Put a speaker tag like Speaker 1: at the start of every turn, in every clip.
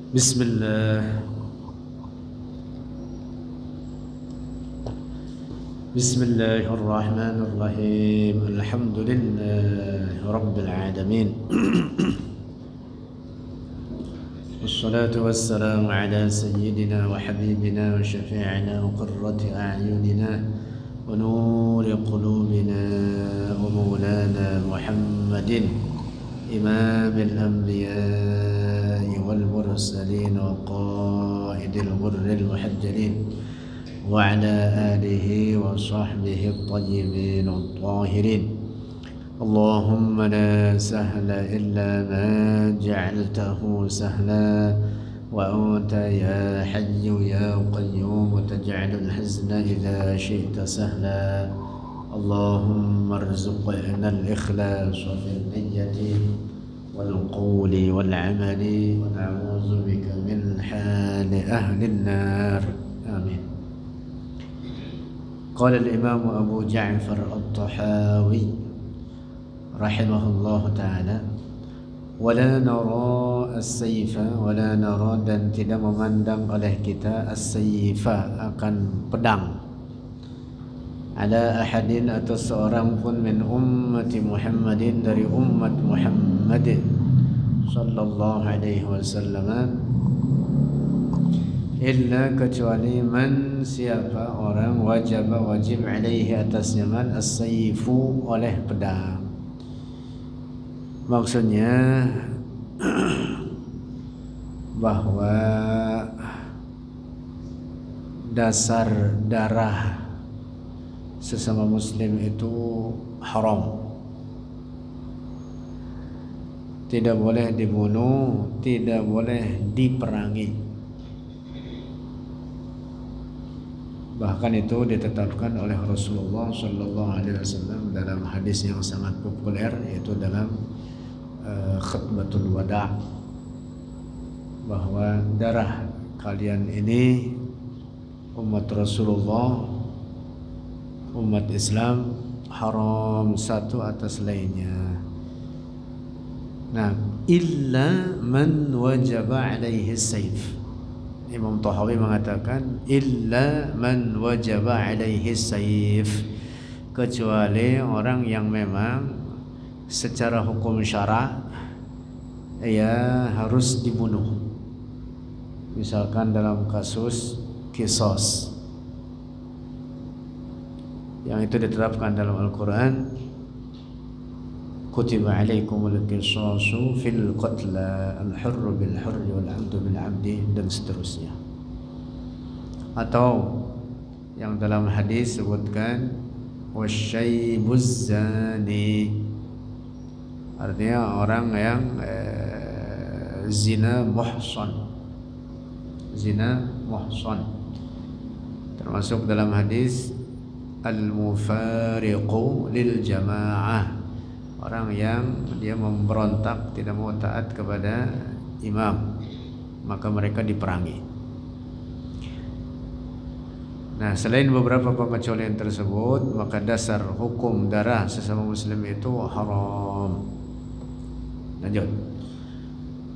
Speaker 1: Bismillah. Bismillahirrahmanirrahim. Alhamdulillahi rabbil alamin. Wassalatu wassalamu ala sayyidina wa habibina wa syafi'ina wa qurrati a'yunina wa nuri qulubina wa maulana Muhammadin imamil anbiya'i wal mursalin wa qaidil ghurril muhajjalin wa ala alihi wa sahbihi at-tayyibin at-tahirin. Allahumma la sahla illa ma ja'altahu sahla wa anta ya hayyu ya qayyum taj'alul hazna idha syi'ta sahla. Allahumma arzuqna al-ikhlas fil niyyati wal qawli wal 'amali wa na'udzu bika min hali ahli an-nar. Amin. Qala al-imam Abu Ja'far at-Tahawi rahimahullah ta'ala, wala nara as-sayfa, wala nara dan tidak memandang oleh kita as-sayfa akan pedang, ala ahadin atas seorang pun min ummati Muhammadin dari umat Muhammadin sallallahu alaihi wasallam, illa kecuali man siapa orang wajib alaihi atasnya man as-sayfu oleh pedang. Maksudnya bahwa dasar darah sesama muslim itu haram, tidak boleh dibunuh, tidak boleh diperangi. Bahkan itu ditetapkan oleh Rasulullah sallallahu alaihi wasallam dalam hadis yang sangat populer, yaitu dalam khutbatul wada', bahwa darah kalian ini umat Rasulullah, umat Islam, haram satu atas lainnya. Nah, illa man wajaba alaihi sayf. Imam Tahawi mengatakan illa man wajaba alaihi sayf, kecuali orang yang memang secara hukum syara ya harus dibunuh. Misalkan dalam kasus qisas yang itu ditetapkan dalam Al-Quran, kutiba alaikumul qisasu fil qatla al-hurru bil hurri wal 'abdu bil 'abdi, dan seterusnya. Atau yang dalam hadis sebutkan wasyaibuz zani, artinya orang yang zina muhsan, termasuk dalam hadis al-mufariqu lil jamaah, orang yang dia memberontak, tidak mau taat kepada imam, maka mereka diperangi. Nah, selain beberapa pengecualian tersebut, maka dasar hukum darah sesama muslim itu haram. Lanjut.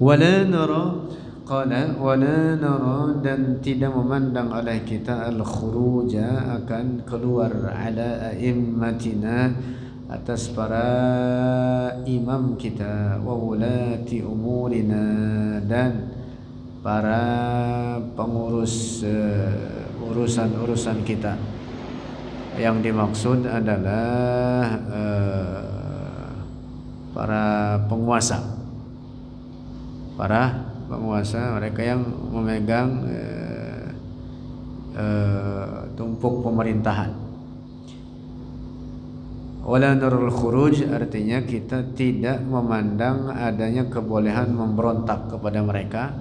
Speaker 1: Wala nara, qala wala nara, dan tidak memandang oleh kita al-khuruja akan keluar ala a'immatina atas para imam kita, wa ulati umurina, dan para pengurus urusan-urusan kita. Yang dimaksud adalah para penguasa, mereka yang memegang tumpuk pemerintahan. Wala narul khuruj, artinya kita tidak memandang adanya kebolehan memberontak kepada mereka,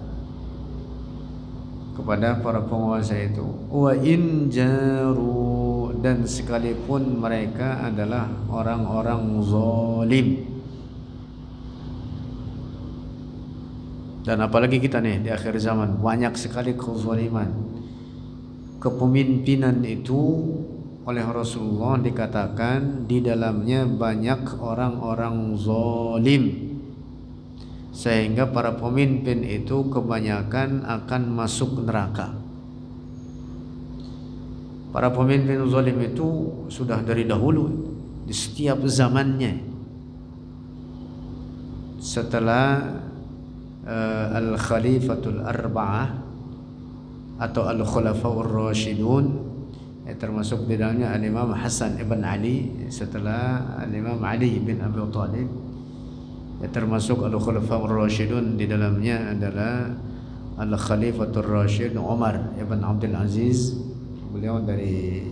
Speaker 1: kepada para penguasa itu. Wa in jaru, dan sekalipun mereka adalah orang-orang zalim. Dan apalagi kita nih di akhir zaman, banyak sekali kezaliman. Kepemimpinan itu oleh Rasulullah dikatakan di dalamnya banyak orang-orang zalim. sehingga para pemimpin itu kebanyakan akan masuk neraka. Para pemimpin zalim itu sudah dari dahulu, di setiap zamannya. Setelah Al-Khalifatul Arba'ah atau Al-Khulafaur Rashidun, termasuk di dalamnya Al-Imam Hasan ibn Ali, setelah Al-Imam Ali bin Abi Thalib, termasuk Al-Khulafaur Rashidun, di dalamnya adalah Al-Khalifatul Rashid Umar ibn Abdul Aziz. Beliau dari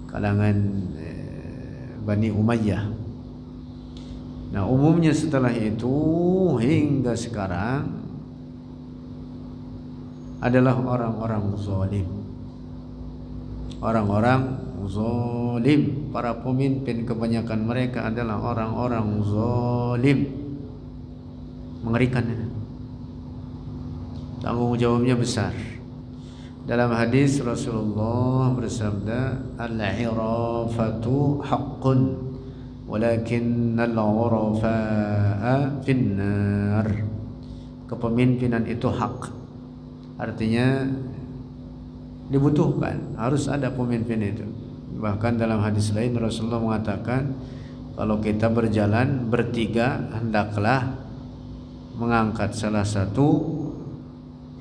Speaker 1: kalangan Bani Umayyah. Nah, umumnya setelah itu hingga sekarang adalah orang-orang zalim. Orang-orang zalim, para pemimpin kebanyakan mereka adalah orang-orang zalim. Mengerikan ini. Tanggung jawabnya besar. Dalam hadis Rasulullah bersabda, al-'irafatu haqqun walakinnal 'urafa'a finnar. Kepemimpinan itu hak, artinya dibutuhkan, harus ada pemimpin itu. Bahkan dalam hadis lain Rasulullah mengatakan, kalau kita berjalan bertiga, hendaklah mengangkat salah satu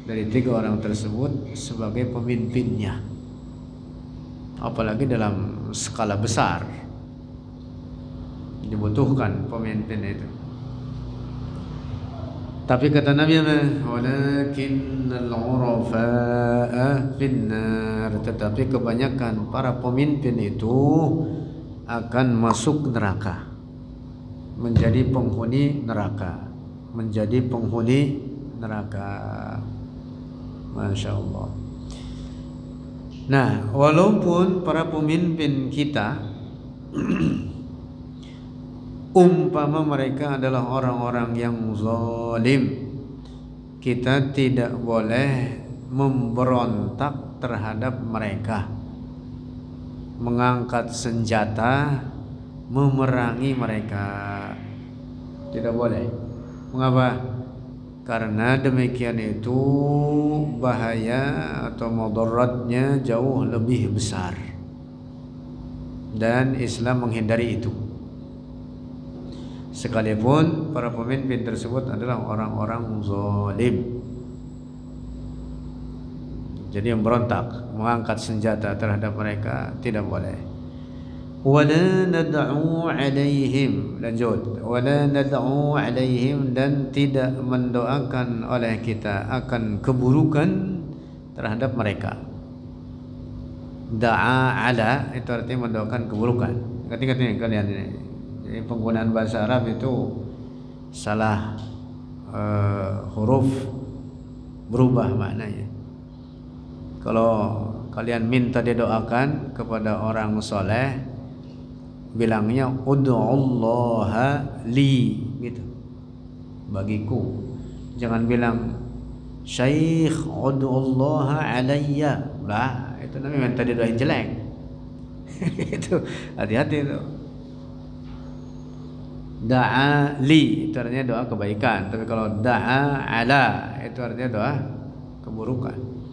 Speaker 1: dari tiga orang tersebut sebagai pemimpinnya, apalagi dalam skala besar dibutuhkan pemimpin itu. Tapi kata Nabi, walakinnal 'urafa'a finnar, tetapi kebanyakan para pemimpin itu akan masuk neraka, menjadi penghuni neraka, menjadi penghuni neraka. Masya Allah. Nah, walaupun para pemimpin kita umpama mereka adalah orang-orang yang zalim, kita tidak boleh memberontak terhadap mereka, mengangkat senjata memerangi mereka. Tidak boleh. Mengapa? Karena demikian itu bahaya atau mudaratnya jauh lebih besar, dan Islam menghindari itu. Sekalipun para pemimpin tersebut adalah orang-orang zalim, jadi memberontak, mengangkat senjata terhadap mereka tidak boleh. Wala nad'u alaihim, lanjut, wala nad'u alaihim, dan tidak mendoakan oleh kita akan keburukan terhadap mereka. Da'a ala itu artinya mendoakan keburukan. Ingat ini kalian ini. Jadi penggunaan bahasa Arab itu salah huruf berubah maknanya. Kalau kalian minta didoakan kepada orang soleh, bilangnya ud'ullaha li, gitu, bagiku. Jangan bilang Syekh ud'ullaha alayya, lah itu namanya minta didoain jelek. Itu hati-hati itu. Da'a li itu artinya doa kebaikan, tapi kalau da'a ala itu artinya doa keburukan.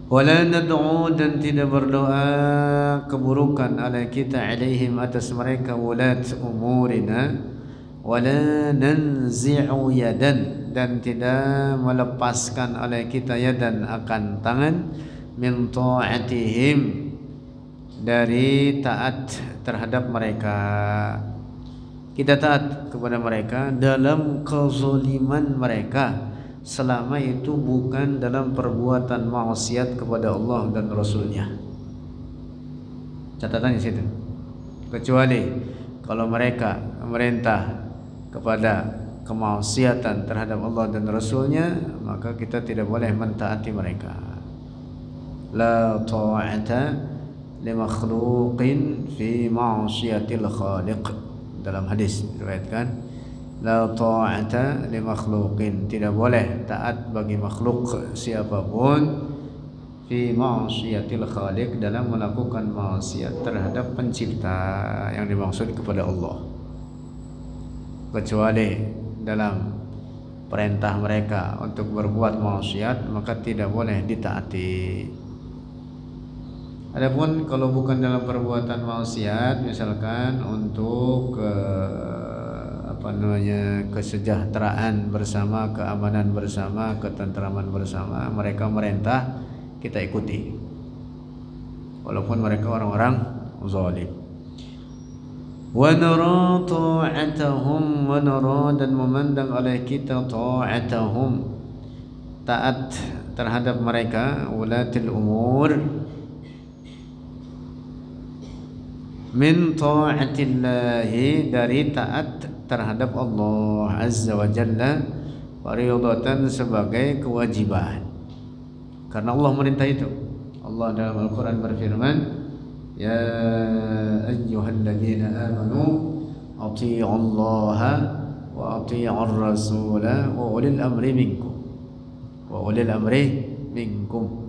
Speaker 1: Wala nad'u, dan tidak berdoa keburukan ala kita alaihim atas mereka, wulat umurina, wala nanzi'u yadan, dan tidak melepaskan oleh kita yadan akan tangan, min ta'atihim, dari taat terhadap mereka. Kita taat kepada mereka dalam kezaliman mereka, selama itu bukan dalam perbuatan maksiat kepada Allah dan Rasulnya. Catatan di situ. Kecuali kalau mereka memerintah kepada kemaksiatan terhadap Allah dan Rasulnya, maka kita tidak boleh mentaati mereka. La ta'ata li makhluqin fi ma'siyatil khaliq. Dalam hadis diriwayatkan, la ta'ata li makhluqin, tidak boleh taat bagi makhluk siapapun, fi ma'siyatil khaliq, dalam melakukan maksiat terhadap pencipta yang dimaksud kepada Allah, kecuali dalam perintah mereka untuk berbuat maksiat, maka tidak boleh ditaati. Adapun kalau bukan dalam perbuatan maksiat, misalkan untuk kesejahteraan bersama, keamanan bersama, ketentraman bersama, mereka merintah, kita ikuti walaupun mereka orang-orang zalim. Wa nara ta'atahum, wa nara, dan memandang oleh kita ta'atahum, taat terhadap mereka, ulatil umur, min ta'atillahi, dari taat terhadap Allah Azza wa Jalla, fariidatan, sebagai kewajiban, karena Allah merintah itu. Allah dalam Al-Quran berfirman, ya ayyuhalladzina amanu athi'ullaha wa athi'ur rasula wa ulil amri minkum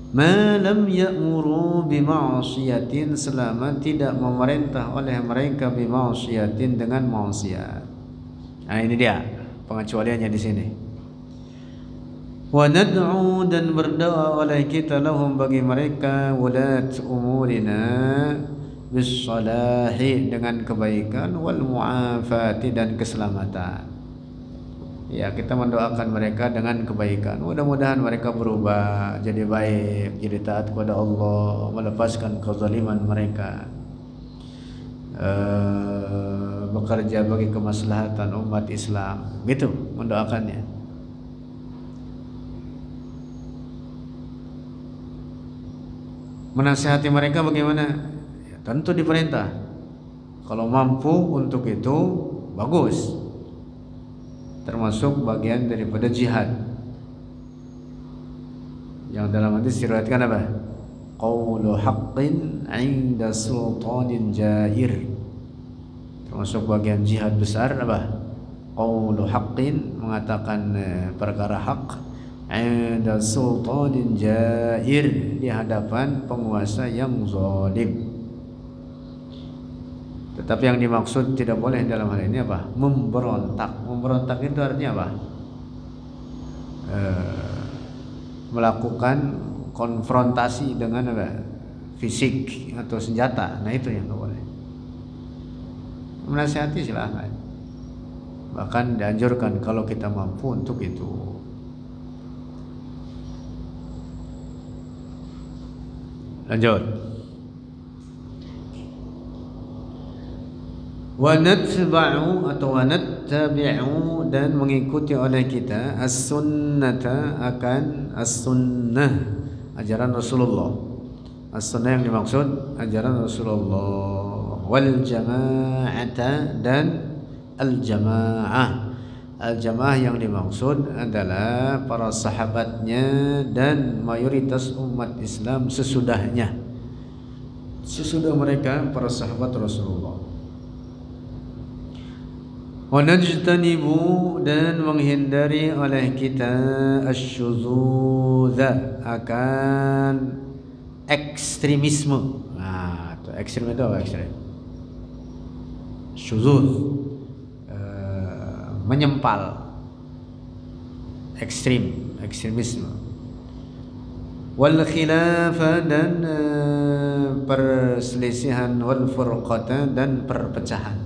Speaker 1: ma lam ya'muru bima'siyatin, selama tidak memerintah oleh mereka bima'siyatin, dengan maksiat. Nah, ini dia pengecualiannya di sini. Wa nad'u, dan berdoa oleh kita, lahum, bagi mereka, wulat umurina, bis-salahi, dengan kebaikan, wal mu'afati, dan keselamatan. Ya, kita mendoakan mereka dengan kebaikan. Mudah-mudahan mereka berubah jadi baik, jadi taat kepada Allah, melepaskan kezaliman mereka, bekerja bagi kemaslahatan umat Islam. Gitu mendoakannya. Menasihati mereka bagaimana? Ya, tentu diperintah. Kalau mampu untuk itu, bagus. Termasuk bagian daripada jihad. Yang dalam hadis diriwayatkan apa? Qaulu haqqin 'inda sultanin jair. Termasuk bagian jihad besar apa? Qaulu haqqin, mengatakan perkara hak, 'inda sultanin jair, di hadapan penguasa yang zalim. Tetapi yang dimaksud tidak boleh dalam hal ini apa? Memberontak. Memberontak itu artinya apa? Melakukan konfrontasi dengan apa? Fisik atau senjata. Nah, itu yang tidak boleh. Menasihati silahkan. Bahkan dianjurkan kalau kita mampu untuk itu. Lanjut. Wa natba'u atau wa nattabi'u, dan mengikuti oleh kita, as-sunnata, akan as-sunnah, ajaran Rasulullah. As-sunnah yang dimaksud ajaran Rasulullah, wal jama'ata, dan al-jama'ah. Al-jamaah yang dimaksud adalah para sahabatnya dan mayoritas umat Islam sesudahnya, sesudah mereka para sahabat Rasulullah. Wa najtanibu, dan menghindari oleh kita asyuzudha, akan ekstremisme. Nah, itu ekstrem itu apa ekstrem? Syuzuz, menyempal, ekstremisme. Wal khilafah, dan perselisihan, wal furqata, dan perpecahan.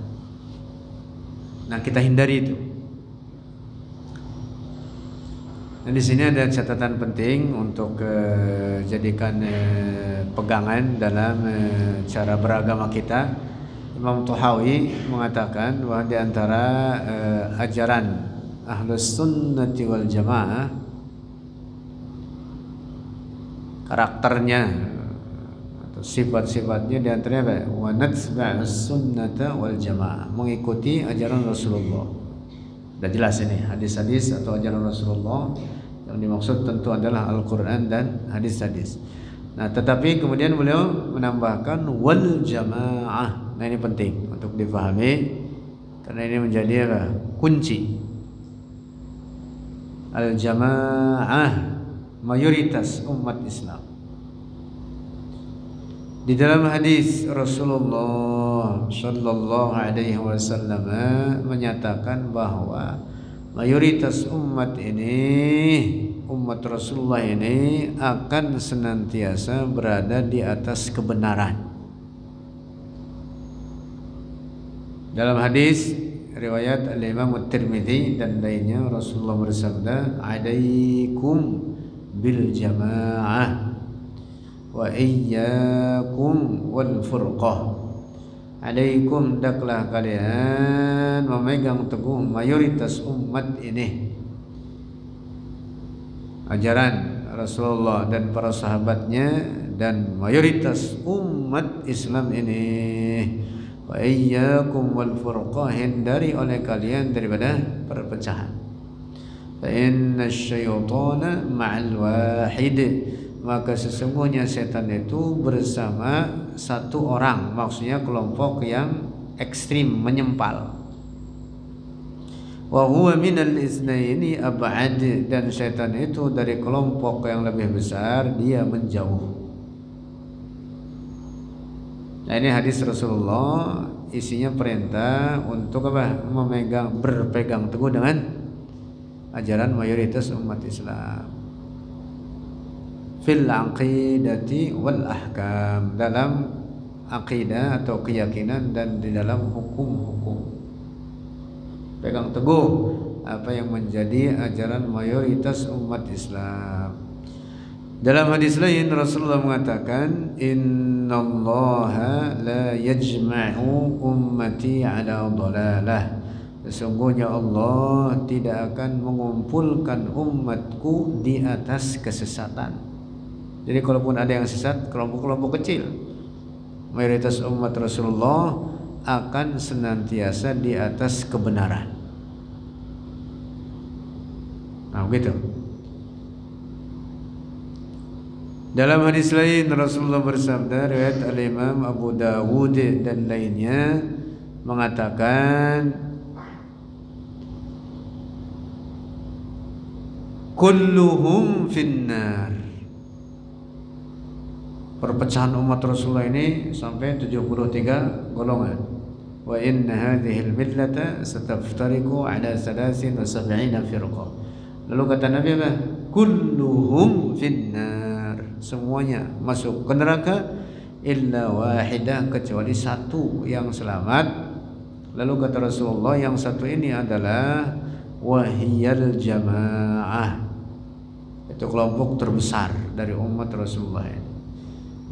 Speaker 1: Nah, kita hindari itu. Nah, di sini ada catatan penting untuk jadikan pegangan dalam cara beragama kita. Imam Tuhawi mengatakan bahwa di antara ajaran Ahlus Sunnati wal Jamaah, karakternya atau sifat-sifatnya di antaranya apa? Wa natba'us sunnata wal jamaah, mengikuti ajaran Rasulullah. Sudah jelas ini hadis-hadis atau ajaran Rasulullah, yang dimaksud tentu adalah Al-Quran dan hadis-hadis. Nah, tetapi kemudian beliau menambahkan wal jamaah. Nah, ini penting untuk dipahami karena ini menjadi apa? Kunci. Al-jamaah, mayoritas umat Islam. Di dalam hadis Rasulullah sallallahu alaihi wasallam menyatakan bahwa mayoritas umat Rasulullah ini akan senantiasa berada di atas kebenaran. Dalam hadis riwayat Al-Imam At-Tirmidzi dan lainnya, Rasulullah bersabda, "Alaikum bil jamaah wa iyyakum wal furqah." Alaikum, daklah kalian memegang teguh mayoritas umat ini, ajaran Rasulullah dan para sahabatnya, dan mayoritas umat Islam ini. Wa iyyakum wal furqah, hindari oleh kalian daripada perpecahan. Fa inna syaitana ma'al wahid, maka sesungguhnya setan itu bersama satu orang, maksudnya kelompok yang ekstrim, menyempal. Wa huwa minal isnaini ab'ad, dan setan itu dari kelompok yang lebih besar dia menjauh. Nah, ini hadis Rasulullah, isinya perintah untuk apa? Berpegang teguh dengan ajaran mayoritas umat Islam. Fil aqidati wal ahkam, dalam akidah atau keyakinan dan di dalam hukum-hukum. Pegang teguh apa yang menjadi ajaran mayoritas umat Islam. Dalam hadis lain Rasulullah mengatakan, innallaha la yajma'u ummati ala dhalalah, sesungguhnya Allah tidak akan mengumpulkan umatku di atas kesesatan. Jadi kalaupun ada yang sesat, kelompok-kelompok kecil, mayoritas umat Rasulullah akan senantiasa di atas kebenaran. Nah, begitu. Dalam hadis lain Rasulullah bersabda, riwayat Al-Imam Abu Dawud dan lainnya, mengatakan, kulluhum finnar. Perpecahan umat Rasulullah ini sampai 73 golongan. Wa inna hadhihi al-millata sataftariqu ala 73 firqah. Lalu kata Nabi apa? Kulluhum finnar, semuanya masuk ke neraka illa wahidah, kecuali satu yang selamat. Lalu kata Rasulullah, yang satu ini adalah wahiyal jamaah, itu kelompok terbesar dari umat Rasulullah ini.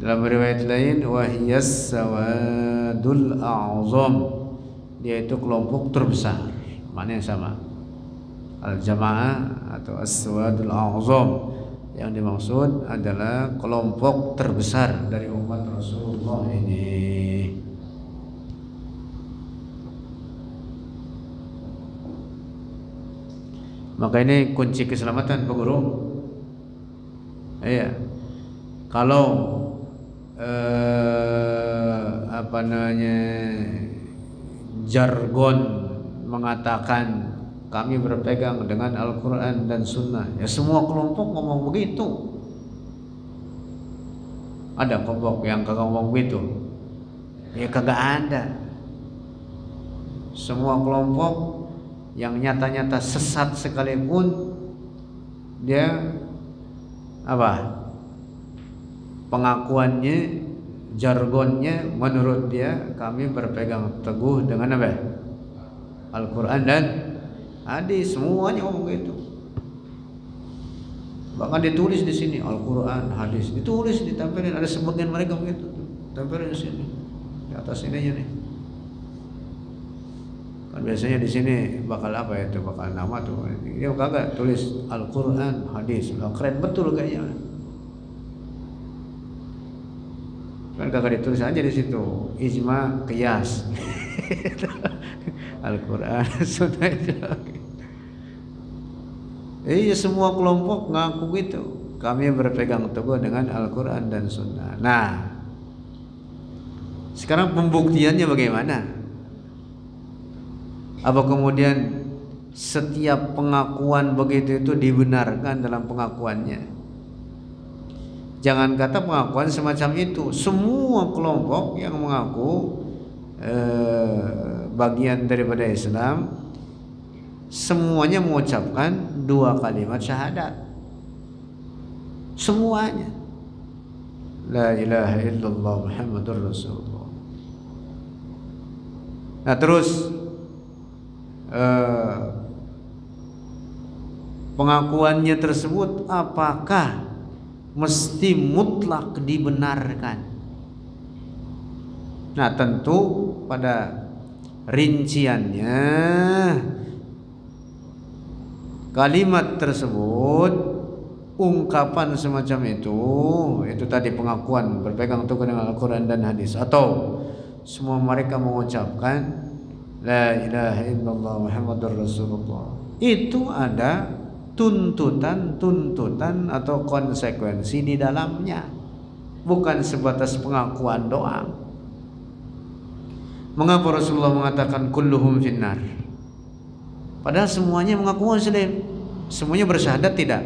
Speaker 1: Dalam riwayat lain wahiyas sawadul a'zam, dia itu kelompok terbesar, maknanya sama. Al-jamaah atau as-sawadul a'zam, yang dimaksud adalah kelompok terbesar dari umat Rasulullah ini. Maka ini kunci keselamatan, Pak Guru. Iya. Kalau jargon mengatakan kami berpegang dengan Al-Quran dan Sunnah, ya semua kelompok ngomong begitu. Ada kelompok yang kagak ngomong begitu? Ya kagak ada. Semua kelompok yang nyata-nyata sesat sekalipun, dia apa? Pengakuannya, jargonnya, menurut dia kami berpegang teguh dengan apa? Al-Quran dan hadis, semuanya ngomong gitu. Bahkan ditulis di sini Al-Quran, hadis, ditulis, ditempelin. Ada sebagian mereka begitu, tempelin di sini, di atas ininya nih. Kan biasanya di sini bakal apa ya, itu bakal nama tuh. Dia kagak tulis Al-Quran, hadis, keren betul kayaknya. Kan kagak ditulis aja di situ ijma qiyas. Al-Quran Sunnah itu. Iya, semua kelompok ngaku gitu. Kami berpegang teguh dengan Al-Quran dan Sunnah. Nah, sekarang pembuktiannya bagaimana? Apa kemudian setiap pengakuan begitu itu dibenarkan dalam pengakuannya? Jangan kata pengakuan semacam itu. Semua kelompok yang mengaku bagian daripada Islam, semuanya mengucapkan dua kalimat syahadat. Semuanya. La ilaha illallah Muhammadur Rasulullah. Nah terus pengakuannya tersebut apakah mesti mutlak dibenarkan? Nah tentu pada rinciannya kalimat tersebut, ungkapan semacam itu tadi pengakuan berpegang teguh dengan Al-Quran dan hadis, atau semua mereka mengucapkan La ilaha illallah Muhammadur Rasulullah, itu ada tuntutan atau konsekuensi di dalamnya, bukan sebatas pengakuan doang. Mengapa Rasulullah mengatakan kulluhum finnar? Padahal semuanya mengaku muslim, semuanya bersyahadat tidak?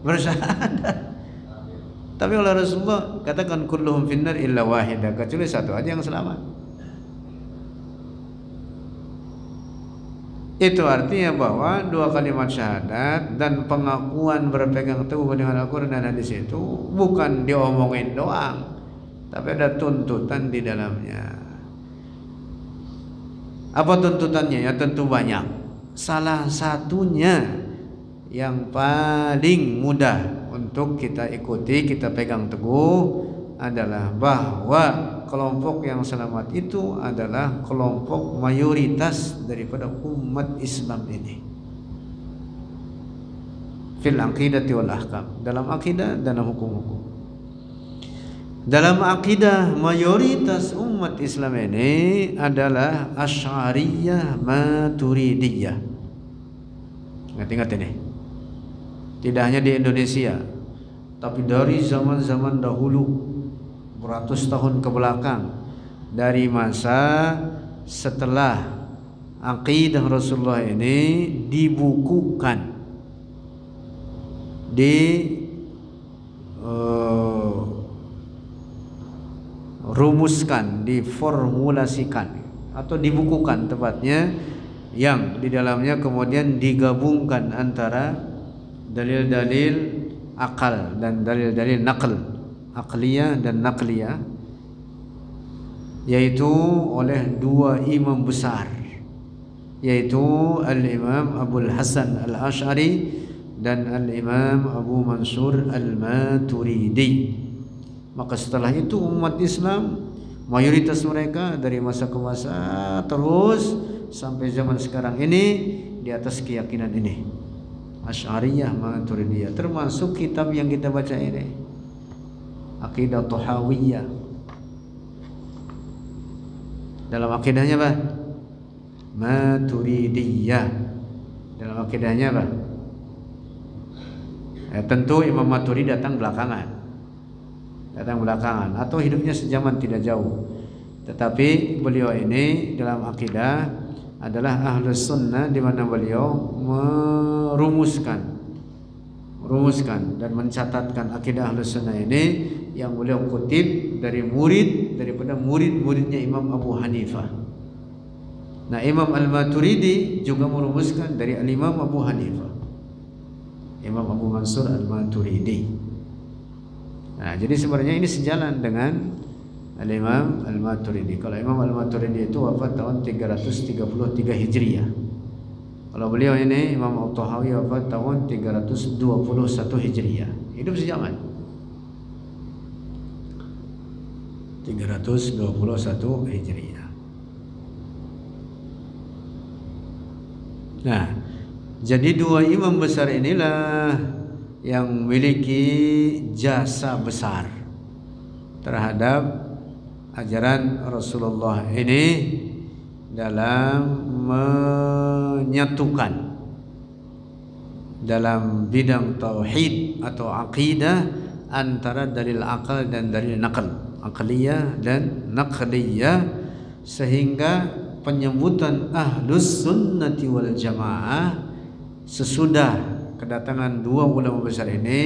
Speaker 1: Bersyahadat. Tapi oleh Rasulullah katakan kulluhum finnar illa wahidah, kecuali satu aja yang selamat. Itu artinya bahwa dua kalimat syahadat dan pengakuan berpegang teguh dengan Al-Quran dan hadis itu bukan diomongin doang, tapi ada tuntutan di dalamnya. Apa tuntutannya? Ya tentu banyak. Salah satunya yang paling mudah untuk kita ikuti, kita pegang teguh adalah bahwa kelompok yang selamat itu adalah kelompok mayoritas daripada umat Islam ini. Fil aqidati wal ahkam, dalam akidah dan dalam hukum-hukum. Dalam akidah mayoritas umat Islam ini adalah Asy'ariyah Maturidiyah. Ingat-ingat ini. Tidak hanya di Indonesia, tapi dari zaman-zaman dahulu, beratus tahun ke belakang, dari masa setelah akidah Rasulullah ini dibukukan, rumuskan, diformulasikan atau dibukukan tepatnya, yang di dalamnya kemudian digabungkan antara dalil-dalil akal dan dalil-dalil naql, aqliyah dan naqliyah, yaitu oleh dua imam besar, yaitu Al-Imam Abul Hasan Al-Asy'ari dan Al-Imam Abu Mansur Al-Maturidi. Maka setelah itu umat Islam mayoritas mereka dari masa ke masa terus sampai zaman sekarang ini di atas keyakinan ini, Asy'ariyah Maturidiyah, termasuk kitab yang kita baca ini, Aqidah Thahawiyah. Dalam akidahnya apa? Maturidiyah. Dalam akidahnya apa? Tentu Imam Maturidi datang belakangan atau hidupnya sejaman tidak jauh, tetapi beliau ini dalam akidah adalah ahlus sunnah, di mana beliau merumuskan dan mencatatkan akidah ahlus sunnah ini yang beliau kutip dari daripada murid-muridnya Imam Abu Hanifah. Nah, Imam Al-Maturidi juga merumuskan dari Al-Imam Abu Hanifah, Imam Abu Mansur Al-Maturidi. Nah, jadi sebenarnya ini sejalan dengan Al-Imam Al-Maturidi. Kalau Imam Al-Maturidi itu wafat tahun 333 Hijriah. Kalau beliau ini Imam At-Tahawi wafat tahun 321 Hijriah. Hidup sejaman. 321 Hijriah. Nah, jadi dua imam besar inilah yang memiliki jasa besar terhadap ajaran Rasulullah ini dalam menyatukan dalam bidang tauhid atau akidah antara dalil akal dan dalil naql, aqliyah dan naqliyah, sehingga penyebutan ahlus sunnati wal jamaah sesudah kedatangan dua ulama besar ini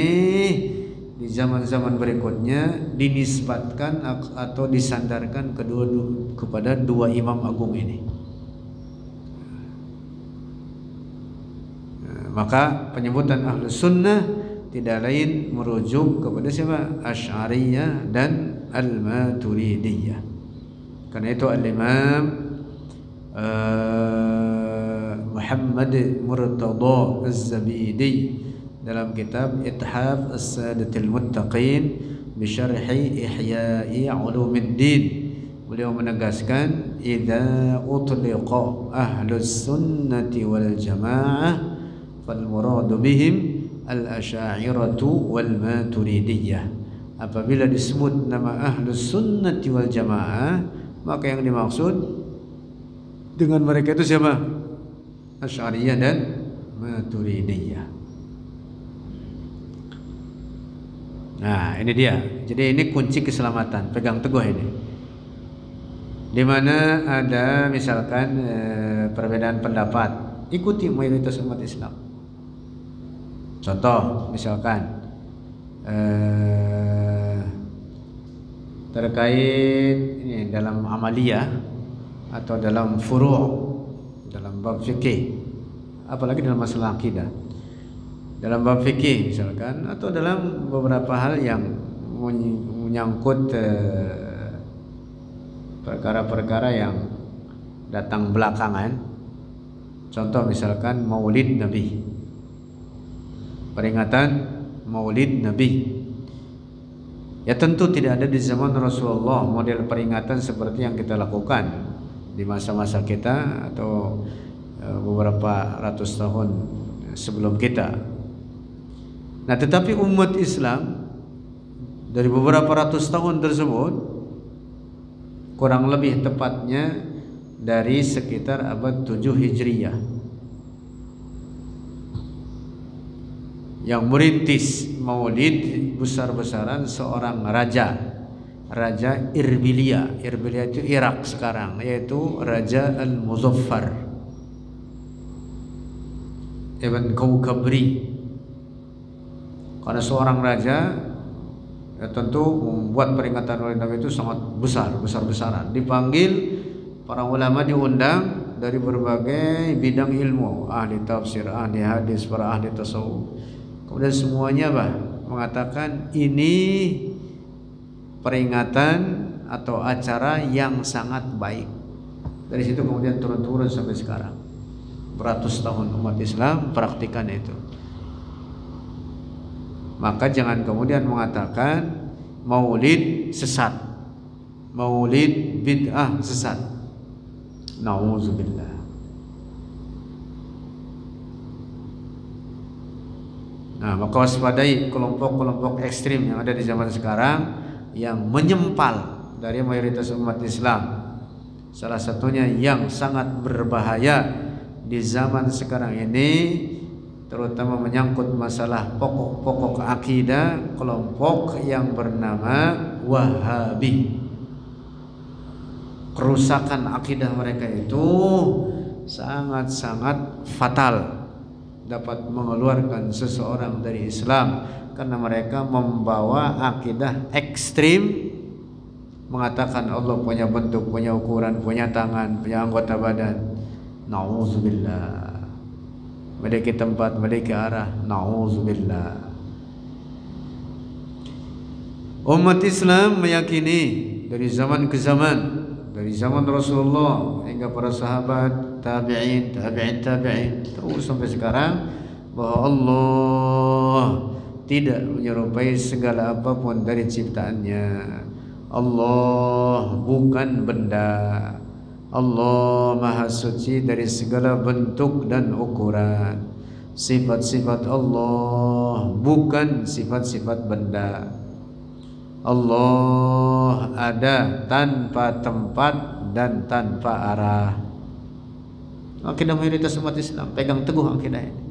Speaker 1: di zaman-zaman berikutnya dinisbatkan atau disandarkan kepada dua imam agung ini. maka penyebutan Ahlus Sunnah tidak lain merujuk kepada siapa? Asy'ariyah dan Al-Maturidiyah. Karena itu Al-Imam Muhammad Murtada Az-Zabidi dalam kitab Ithaf As-Sadatil Muttaqin bi Syarhi Ihya'i Ulumuddin, beliau menegaskan idza utliqa Ahlus Sunnati wal Jamaah fal muradu bihim al-Asy'ariyatu wal Maturidiyah. Apabila disebut nama Ahlus Sunnati wal Jamaah, maka yang dimaksud dengan mereka itu siapa? Asy'ariyah dan Maturidiyah. Nah, ini dia. Jadi ini kunci keselamatan. Pegang teguh ini. Di mana ada misalkan perbedaan pendapat, ikuti mayoritas umat Islam. Contoh misalkan terkait ini dalam amaliyah atau dalam furu', dalam bab fikih, apalagi dalam masalah akidah, dalam bab fikih misalkan, atau dalam beberapa hal yang menyangkut perkara-perkara yang datang belakangan. Contoh misalkan Maulid Nabi, peringatan Maulid Nabi. Ya tentu tidak ada di zaman Rasulullah model peringatan seperti yang kita lakukan di masa-masa kita atau beberapa ratus tahun sebelum kita. Nah, tetapi umat Islam dari beberapa ratus tahun tersebut, kurang lebih tepatnya dari sekitar abad 7 Hijriyah, yang merintis Maulid besar-besaran seorang raja Irbilia. Irbilia itu Irak sekarang, yaitu Raja Al-Muzaffar Ibn Kaukabri. Karena seorang raja, ya tentu membuat peringatan Maulid Nabi itu sangat besar-besaran. Dipanggil para ulama, diundang dari berbagai bidang ilmu, ahli tafsir, ahli hadis, para ahli tasawuf. Kemudian semuanya mengatakan ini peringatan atau acara yang sangat baik. Dari situ kemudian turun-turun sampai sekarang. Beratus tahun umat Islam praktikan itu. Maka jangan kemudian mengatakan Maulid sesat, Maulid bid'ah sesat. Nauzubillah. Nah, maka waspadai kelompok-kelompok ekstrim yang ada di zaman sekarang yang menyempal dari mayoritas umat Islam. Salah satunya yang sangat berbahaya di zaman sekarang ini, terutama menyangkut masalah pokok-pokok akidah, kelompok yang bernama Wahabi. Kerusakan akidah mereka itu sangat-sangat fatal, dapat mengeluarkan seseorang dari Islam, karena mereka membawa akidah ekstrim, mengatakan Allah punya bentuk, punya ukuran, punya tangan, punya anggota badan. Nauzubillah. Memiliki tempat, memiliki arah. Nauzubillah. Umat Islam meyakini dari zaman ke zaman, dari zaman Rasulullah hingga para sahabat, tabi'in, terus sampai sekarang, bahwa Allah tidak menyerupai segala apapun dari ciptaannya. Allah bukan benda. Allah Maha Suci dari segala bentuk dan ukuran. Sifat-sifat Allah bukan sifat-sifat benda. Allah ada tanpa tempat dan tanpa arah. Akidah mayoritas umat Islam pegang teguh akidah ini.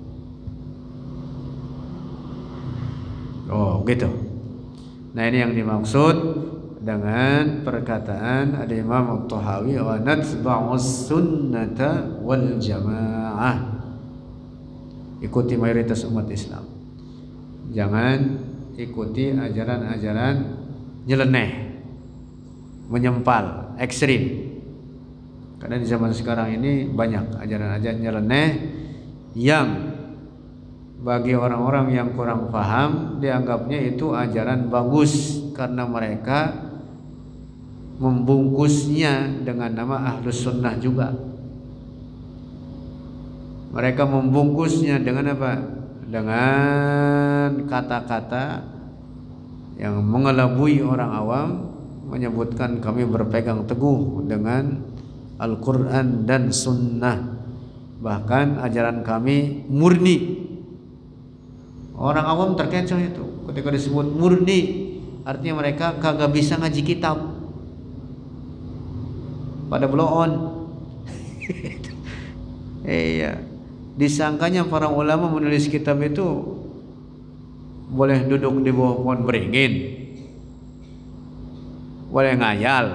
Speaker 1: Oh, gitu. Nah, ini yang dimaksud dengan perkataan ada Imam At-Tahawi, wa natba'us sunnata wal jamaah. Ikuti mayoritas umat Islam. Jangan ikuti ajaran-ajaran nyeleneh, menyempal, ekstrim. Karena di zaman sekarang ini banyak ajaran-ajaran nyeleneh yang bagi orang-orang yang kurang paham dianggapnya itu ajaran bagus karena mereka membungkusnya dengan nama Ahlus Sunnah juga. Mereka membungkusnya dengan apa? Dengan kata-kata yang mengelabui orang awam, menyebutkan kami berpegang teguh dengan Al-Quran dan Sunnah, bahkan ajaran kami murni. Orang awam terkecoh itu ketika disebut murni, artinya mereka kagak bisa ngaji kitab, pada blow on. Iya, disangkanya para ulama menulis kitab itu boleh duduk di bawah pohon beringin, boleh ngayal.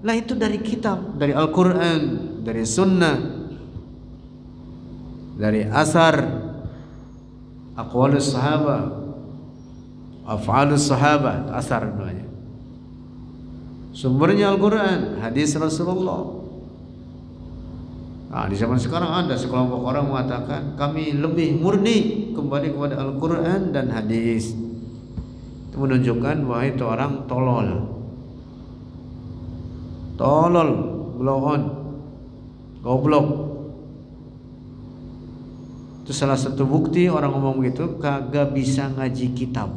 Speaker 1: Lah itu dari kitab, dari Al-Quran, dari Sunnah, dari asar, aqwalus sahabat, af'alus sahabat, asar namanya. Sumbernya Al-Quran, hadis Rasulullah. Nah, di zaman sekarang ada sekelompok orang mengatakan kami lebih murni kembali kepada Al-Quran dan hadis. Itu menunjukkan bahwa itu orang tolol, blow on, goblok. Itu salah satu bukti orang ngomong gitu kagak bisa ngaji kitab.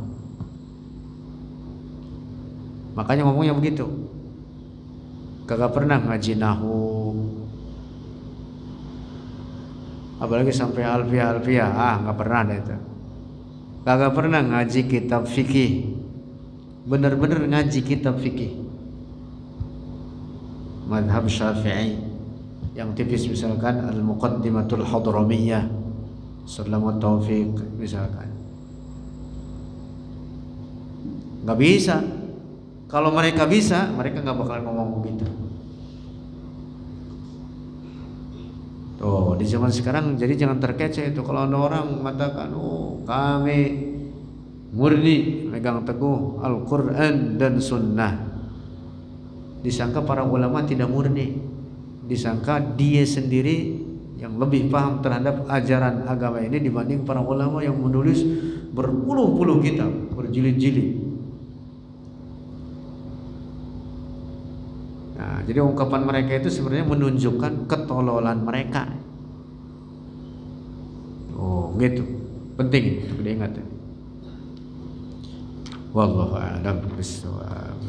Speaker 1: Makanya ngomongnya begitu. Kagak pernah ngaji nahu, apalagi sampai alfiah, nggak pernah ada itu. Kagak pernah ngaji kitab fikih, bener-bener ngaji kitab fikih madhab Syafi'i yang tipis, misalkan Al-Muqaddimatul Hadramiyah, Salamut Taufiq misalkan. Nggak bisa. Kalau mereka bisa, mereka nggak bakal ngomong begitu. Tuh, di zaman sekarang jadi jangan terkecoh itu kalau ada orang mengatakan, oh kami murni megang teguh Al-Quran dan Sunnah. Disangka para ulama tidak murni, disangka dia sendiri yang lebih paham terhadap ajaran agama ini dibanding para ulama yang menulis berpuluh-puluh kitab, berjilid-jilid. Nah, jadi ungkapan mereka itu sebenarnya menunjukkan ketololan mereka. Oh, gitu. Penting untuk diingat. Wallahu a'lam bishawab.